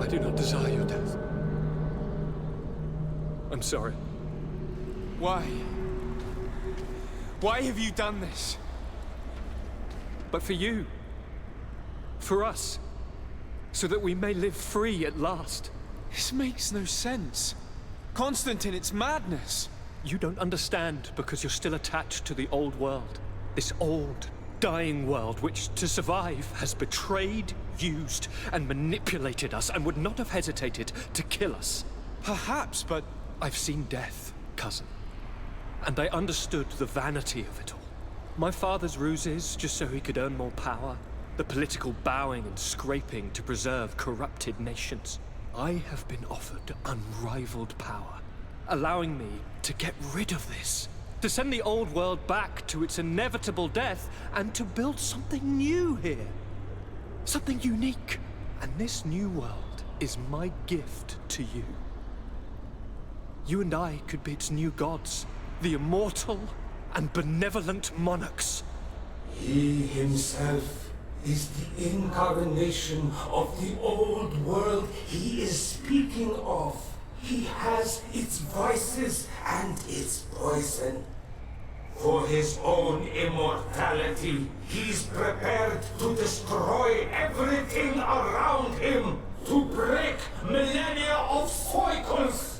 I do not desire your death. I'm sorry. Why? Why have you done this? But for you. For us. So that we may live free at last. This makes no sense. Constantine, it's madness. You don't understand because you're still attached to the old world. This old, dying world which, to survive, has betrayed, used, and manipulated us and would not have hesitated to kill us. Perhaps, but I've seen death, cousin. And I understood the vanity of it all. My father's ruses just so he could earn more power. The political bowing and scraping to preserve corrupted nations. I have been offered unrivaled power, allowing me to get rid of this. To send the old world back to its inevitable death and to build something new here. Something unique. And this new world is my gift to you. You and I could be its new gods, the immortal and benevolent monarchs. He himself is the incarnation of the old world he is speaking of. He has its vices and its poison. For his own immortality, he's prepared to destroy everything around him, to break millennia of cycles.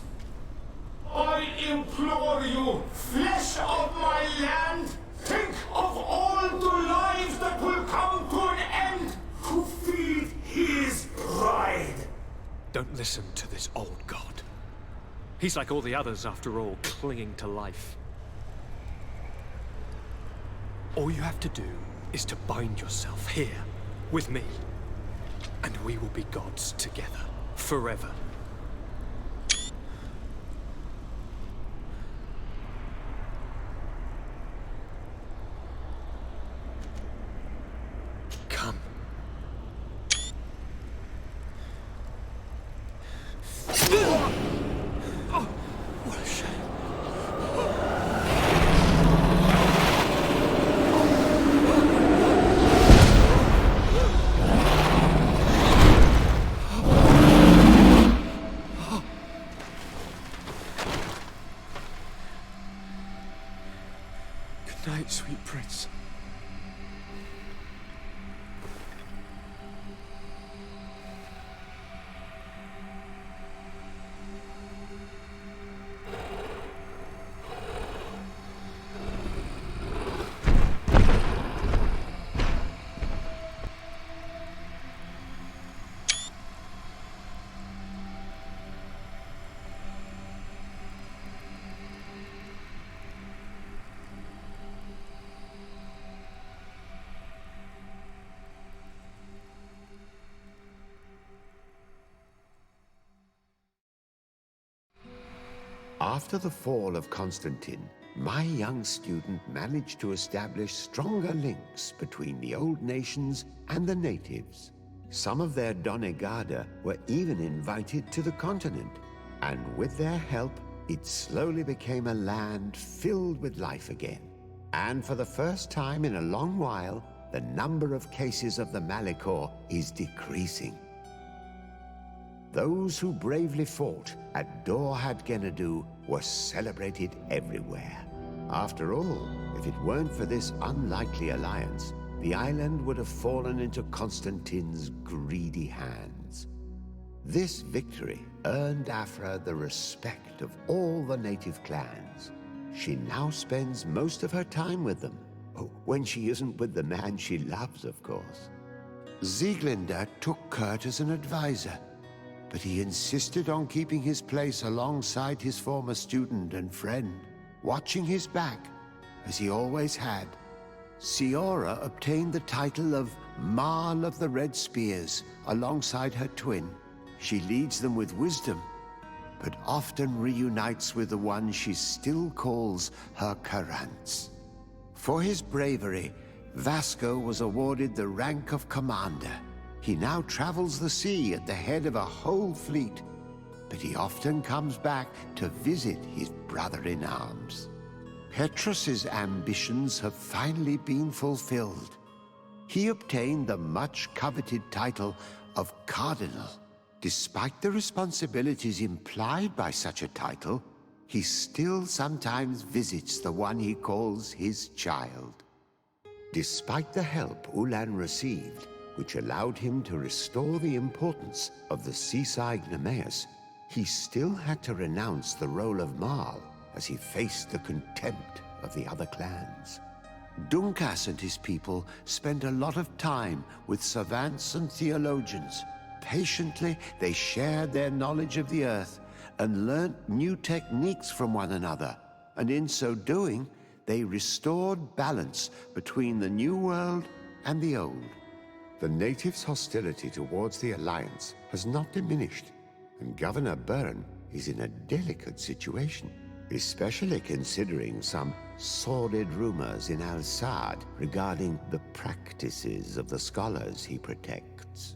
I implore you, flesh of my land, think of all the lives that will come to an end to feed his pride. Don't listen to this old god. He's like all the others, after all, clinging to life. All you have to do is to bind yourself here, with me. And we will be gods together, forever. Come. Oh, what a shame. good night, sweet prince. After the fall of Constantine, my young student managed to establish stronger links between the old nations and the natives. Some of their donegada were even invited to the continent, and with their help, it slowly became a land filled with life again. And for the first time in a long while, the number of cases of the Malichor is decreasing. Those who bravely fought at Dor had Gennadu were celebrated everywhere. After all, if it weren't for this unlikely alliance, the island would have fallen into Constantine's greedy hands. This victory earned Afra the respect of all the native clans. She now spends most of her time with them. Oh, when she isn't with the man she loves, of course. Sieglinde took Kurt as an advisor, but he insisted on keeping his place alongside his former student and friend, watching his back, as he always had. Siora obtained the title of Marl of the Red Spears alongside her twin. She leads them with wisdom, but often reunites with the one she still calls her Karants. For his bravery, Vasco was awarded the rank of commander. He now travels the sea at the head of a whole fleet, but he often comes back to visit his brother-in-arms. Petrus's ambitions have finally been fulfilled. He obtained the much-coveted title of Cardinal, despite the responsibilities implied by such a title, he still sometimes visits the one he calls his child. Despite the help Ulan received, which allowed him to restore the importance of the seaside Nemeus, he still had to renounce the role of Marl as he faced the contempt of the other clans. Dunkas and his people spent a lot of time with savants and theologians. Patiently, they shared their knowledge of the earth and learnt new techniques from one another, and in so doing, they restored balance between the new world and the old. The natives' hostility towards the Alliance has not diminished, and Governor Byrne is in a delicate situation, especially considering some sordid rumors in Al-Sad regarding the practices of the scholars he protects.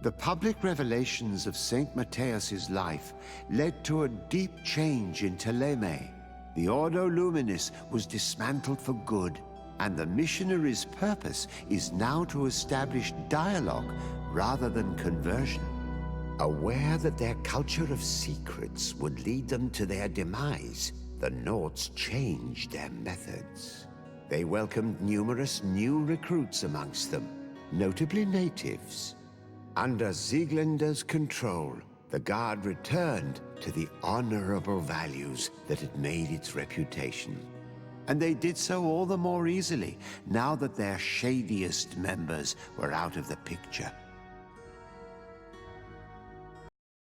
The public revelations of Saint Matthias's life led to a deep change in Teleme. The Ordo Luminis was dismantled for good, and the missionaries' purpose is now to establish dialogue rather than conversion. Aware that their culture of secrets would lead them to their demise, the Nords changed their methods. They welcomed numerous new recruits amongst them, notably natives. Under Sieglinder's control, the Guard returned to the honorable values that had made its reputation. And they did so all the more easily now that their shadiest members were out of the picture.